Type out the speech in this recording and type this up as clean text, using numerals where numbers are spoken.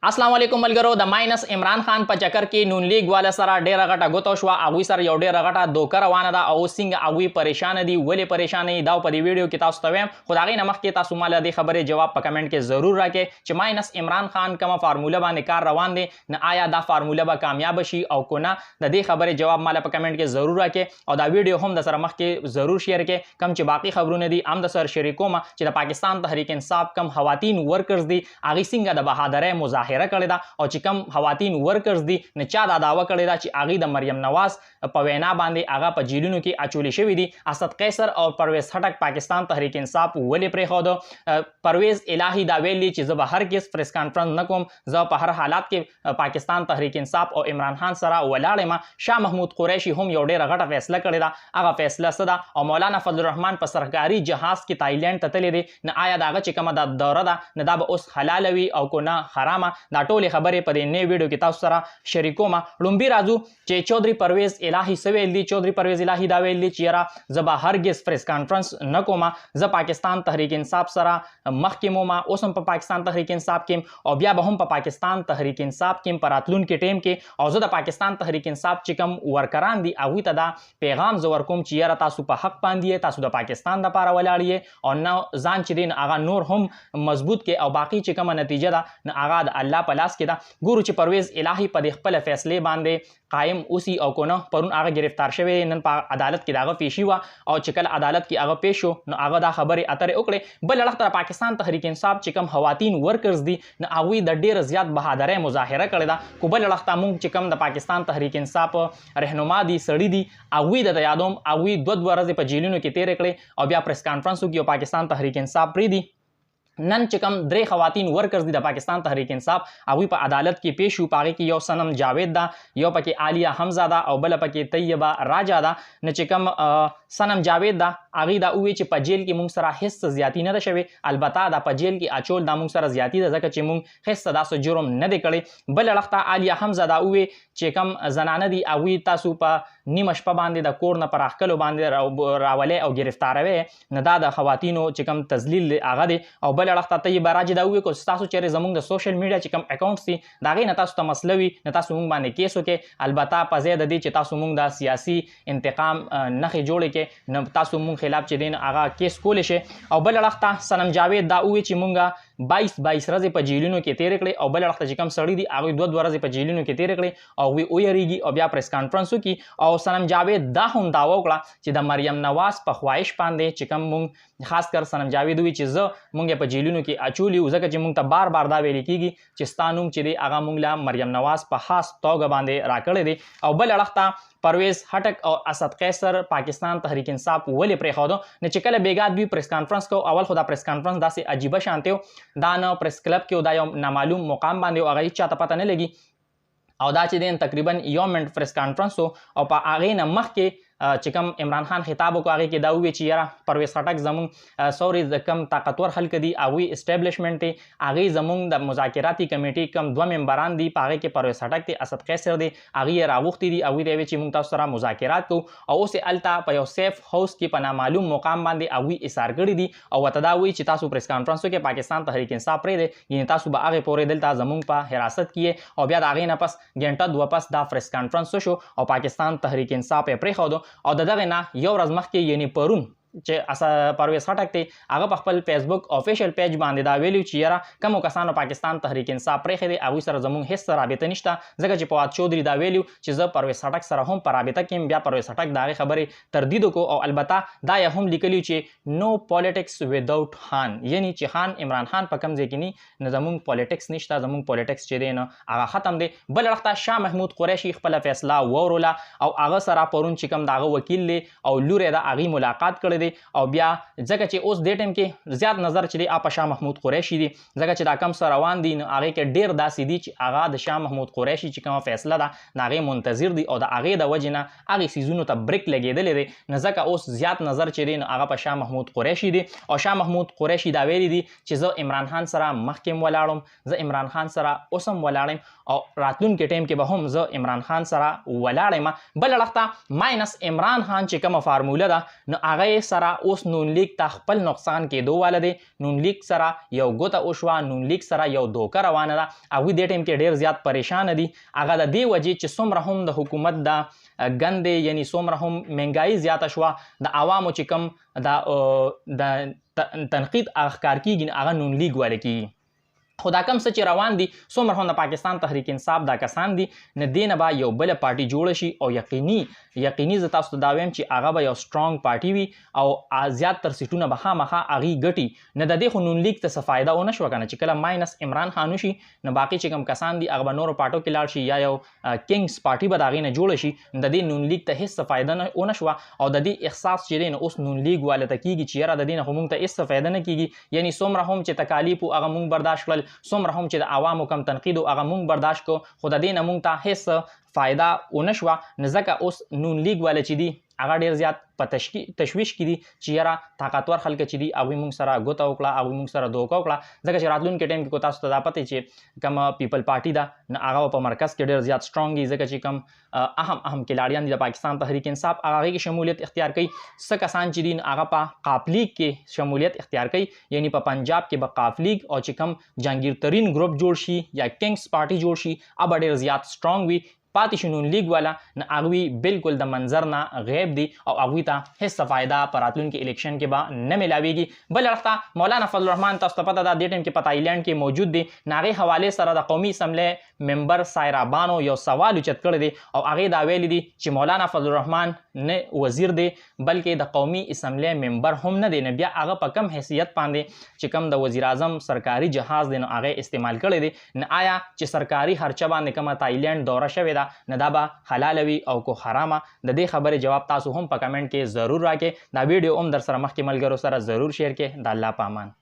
अस्सलाम वालेकुम मलगरो د माइनस इमरान खान په چکر کې نون لیگ والا سره ډیره غټه غوتو شو هغوی سره یو ډیره غټه دوکه روانه ده او څنګه هغوی پریشان دي ولې پریشان دي دا په دې ویډیو کې تاسو ته وایم خو د هغې نه مخکې تاسو ماله دې خبرې جواب په کمنټ کې ضرور راکړئ چې ماینس عمران خان کومه فارموله باندې کار روان دی نه آیا دا فارموله به کامیاب شي او که نه د دې خبرې جواب ماله په کمنټ کې ضرور راکړئ او دا ویډیو هم د سره مخکې ضرور شیر کړئ کوم چې باقي خبرونه دي هم د سره شریکوم چې د پاکستان تحریک انصاف کم خواتین ورکرز دي هغې څنګه د بهادرۍ مظاهره کړې ده او چې کم خواتین ورکرز دي نه چا دا دعوه کړې ده چې هغې د مریم نواز په وینا باندې هغه په جیلونو کې اچولې شوي دي اسد قیصر او پرویز خټک پاکستان تحریک انصاف ولې پرېښوده پرویز الهي دا ویلي چې زه به هرگز پریس کانفرنس نه کوم زه په هر حالات کې پاکستان تحریک انصاف او عمران خان سره ولاړ یم شاه محمود قریشي هم یو ډېره غټه فیصله کړې ده هغه فیصله څه ده او مولانا فضل الرحمن په سرکاري جهاز کې تایلینډ ته تللی دی نه آیا د هغه چې کومه دا دوره ده نه دا به اوس حلاله وي او که نه حرامه دا ټولې خبرې په دې نوې ویډیو کې تاسو سره شریکوم لومبي راځو چې چودھری پرویز الهي څه ویل دي چودھری پرویز الهي دا ویل دي چې یاره زه به هرګز پریس کانفرنس نه کوم زه پاکستان تحریک انصاف سره مخکې موم اوس هم په پاکستان تحریک انصاف کې او بیا به هم په پاکستان تحریک انصاف کې په راتلونکي ټیم کې او زه د پاکستان تحریک انصاف چې کوم ورکران دي هغوی ته دا پیغام زه ورکوم چې یاره تاسو په حق باندې تاسو د پاکستان دپاره ولاړ او نه ځان چې دی نه هغه نور هم مضبوط کې او باقي چې کومه نتیجه ده نه هغه د الله په لاس کې ده ګورو چې پرویز الهي په دې خپله فیصلې باندې قایم اوسي او که نه پرون هغه گرفتار شوی نن په عدالت کې د هغه پیشي وه او چې کله عدالت کې هغه پیش شو نو هغه دا خبرې اترې وکړې بل اړخ ته پاکستان تحریک انصاف چې کوم خواتین ورکرز دي نه هغوی د ډېره زیات بهادرۍ مظاهره کړې ده خو بل اړخ ته موږ چې کوم د پاکستان تحریک انصاف رهنما دي سړي دي هغوی درته یادوم هغوی دوه ورځې په جیلونو کې تېرې کړې او بیا پریس کانفرنس وکړي او پاکستان تحریک انصاف پرېږدي نن چې کوم درې خواتین ورکرز دي د پاکستان تحریک انصاف هغوی په عدالت کې پیش شو په هغې کې یو صنم جاوید ده یو پکې عالیه حمزه ده او بله پکې طیبه راجا ده نه چې کوم صنم جاوید ده هغې دا وویل چې په جیل کې موږ سره هېڅ زیاتي نه ده شوې البته دا په جیل کې اچول دا موږ سره زیاتي ده ځکه چې موږ هېڅ داسې جرم نه دی کړی بل اړخ ته عالیه حمزه دا وویل چې کوم زنانه دي هغوی تاسو په نیمه شپه باندې د کور نه په راښکلو باندې راولئ او ګرفتاروئ نه دا د خواتینو چې کوم تذلیل هغه دی او بل اړخ ته طیبه راجا دا وویل که تاسو چېرې زموږ د سوشل میډیا چې کوم اکاونټس دي د هغې نه تاسو ته مسله وي نه تاسو موږ باندې کیس وکړئ البته په ځای د دې چې تاسو موږ د سیاسي انتقام نښې جوړې کړئ نه تاسو موږ خلاف چې دی هغه کیس کولی شئ او بل اړخ ته صنم جاوید دا وویل چې موږ 22 ورځې په جیلونو کې تېرې کړې او بل اړخ ته چې کوم سړي دي هغوی 2 ورځې په جیلونو کې تېرې کړې او هغوی ویریږي او بیا پریس کانفرنس وکړي او صنم جاوید دا هم دعوه وکړه چې د مریم نواز په خواهش باندې چې کوم موږ خاص کر صنم جاوید وویل چې زه موږ یې په جیلونو کې اچولي وو ځکه چې موږ ته بار بار دا ویل کېږي چې ستا نوم چې دی هغه موږ له مریم نواز په خاص توګه باندې راکړی دی او بل اړخ ته پرویز خټک او اسد قیصر پاکستان تحریک انصاف ولې پرېښوده نه چې کله بیګا دوی پریس کانفرنس کو اول خو دا پریس کانفرنس داسې عجیبه شانتې و دا نه پریس کلب کې دا یو نامعلوم مقام باندې او هغه هېڅ چاته پته نه لګي او دا چې دی تقریبا 1 منټ پریس کانفرنس و او په هغې نه مخکې چې کوم عمران خان خطاب وکړو هغې کې دا وویل چې یاره پرویز خټک زموږ سوري د کم طاقتور خلک دي هغوی اسټابلیشمنټ دی هغې زموږ د مذاکراتي کمیټې کم 2 ممبران دي په هغې کې پرویز خټک دی اسد قیصر دی هغې یې راغوښتي دي هغوی ته یې ویل چې موږ تاسو سره مذاکرات کوو او اوس یې هلته په یو سیف هاوس کې په نامعلوم مقام باندې هغوی ایثار کړي دي او ورته دا وایي چې تاسو پریس کانفرنس وکړئ پاکستان تحریک انصاف پرېږدئ یعنې تاسو به هغې پورې دلته زموږ په حراست کې او بیا د هغې نه پس ګنټه 2 پس دا پریس کانفرنس وشو او پاکستان تحریک انصاف یې پرېښوده او د دغې نه یو ورځ مخکې یعنې پرون چې پرویز خټک دی هغه په خپل فیسبوک افیشل پیج باندې دا ویلي چې یاره کومو کسانو پاکستان تحریک انصاف پرېښی دی هغوی سره زموږ هېڅ رابطه نشته ځکه چې فواد چودھري دا ویلي چې زه پرویز خټک سره هم په رابطه کې یم بیا پرویز خټک د هغې خبرې تردید وکړو او البته دا یې هم لیکلي چې نو پالیټکس وداوټ خان یعنې چې خان عمران خان په کوم ځای کې ني نه زموږ پالیټکس نشته زموږ پالیټکس چې دی نه هغه ختم دی بل اړخ ته شاه محمود قریشي خپله فیصله واوروله او هغه سره پرون چې کوم د هغه وکیل دی او لور یې ده هغې ملاقات کړی دی او بیا ځکه چې اوس دې ټایم کې زیات نظر چې دی په شاه محمود قریشي دی ځکه چې دا کم څه روان دي نو هغې کې ډېر داسې دي چې هغه د شاه محمود قریشي چې کومه فیصله ده د هغې منتظر دي او د هغې د وجې نه هغې څیزونو ته بریک لګېدلی دی نو ځکه اوس زیات نظر چې دی نو هغه په شاه محمود قریشي دی او شاه محمود قریشي دا ویلي دي چې زه عمران خان سره مخکې هم ولاړم زه عمران خان سره اوس هم ولاړ یم او راتلونکي ټایم کې به هم زه عمران خان سره ولاړ یم بل اړخ ته ماینس عمران خان چې کومه فارموله ده نو هغه یې سره اوس نون لیگ ته خپل نقصان کېدو واله دی. نون لیگ سره یو ګوته وشوه، نون لیگ سره یو دوکه روانه ده. هغوی دې ټایم کې ډېر زیات پریشانه دي. هغه د دې وجې چې څومره هم د حکومت د ګندې یعنی څومره هم مهنګایي زیاته شوه، د عوامو چې کوم د تنقید هغه ښکار کېږي هغه نون لیگ واله کېږي. خو دا کم څه چې روان دي څومره هم د پاکستان تحریک انصاف دا کسان دي، نه دې نه به یو بله پارټي جوړه شي او یقیني زه تاسو ته دا وایم چې هغه به یو سټرانګ پارټي وي او زیاتتر سیټونه به خامخا هغې ګټي. نه د دې خو نون لیگ ته څه فایده ونه شوه که نه، چې کله ماینس عمران خان وشي نو باقي چې کوم کسان دي هغه به نورو پارټو کې لاړ شي یا یو کنګز پارټي به د هغې نه جوړه شي. د دې نون لیگ ته هېڅ څه فایده ونه شوه او د دې احساس چې دی نو اوس نون لیگ واله ته کېږي چې یاره د دې نه خو موږ ته هېڅ څه فایده نه کېږي. یعنې څومره هم چې تکالیف و هغه موږ برداشت کړل، څومره هم چې د عوامو کم تنقید و هغه موږ برداشت کو، خو د دې نه موږ ته هېڅ فایده ونه شوه. نو ځکه اوس نون لیگ والا چې دي هغه ډېر زیات په تشویش کې دي چې یاره طاقتور خلک چې دي هغوی موږ سره ګوته وکړه، هغوی موږ سره دوکه وکړه. ځکه چې راتلونکي ټایم کې تاسو ته دا پته چې کومه پیپل پارټي ده نو هغه په مرکز کې ډېر زیات سټرانګ دي، ځکه چې کوم اهم کلاړیان دي د پاکستان تحریک انصاف هغه هغې کې شمولیت اختیار کوي. څه کسان چې دي هغه په قاف لیگ کې شمولیت اختیار کوي، یعنی په پنجاب کې به قاف لیگ او چې کوم جهانګیر ترین ګروپ جوړ شي یا کنګز پارټي جوړ شي هغه به ډېر زیات سټرانګ وي. پاتې شي نون لیگ والا نه هغوی بالکل د منظر نه غیب دي او هغوی ته هېڅ فایده په راتلونکي الیکشن کې به نه میلاویږي. بل اړخ ته مولانا فضل الرحمن تاسو ته پته ده دې ټایم کې په تایلنډ کې موجود دی. نه هغې حوالې سره د قومي اسمبلۍ ممبر سایرا بانو یو سوال اوچت کړی دی او هغې دا ویلي دي چې مولانا فضل الرحمن نه وزیر دی بلکې د قومي اسمبلۍ ممبر هم نه دی، نه بیا هغه په کم حیثیت باندې چې کوم د وزیر اعظم سرکاري جهاز دی نو هغې استعمال کړی دی. نه آیا چې سرکاري خرچه باندې کومه تایلنډ دوره شوې ده نه دا به حلاله وي او کو حرامه؟ د دې خبرې جواب تاسو هم په کمنټ کې ضرور راکړئ. دا ویډیو هم در سره مخکې ملګرو سره ضرور شیر کړئ. د الله په امان.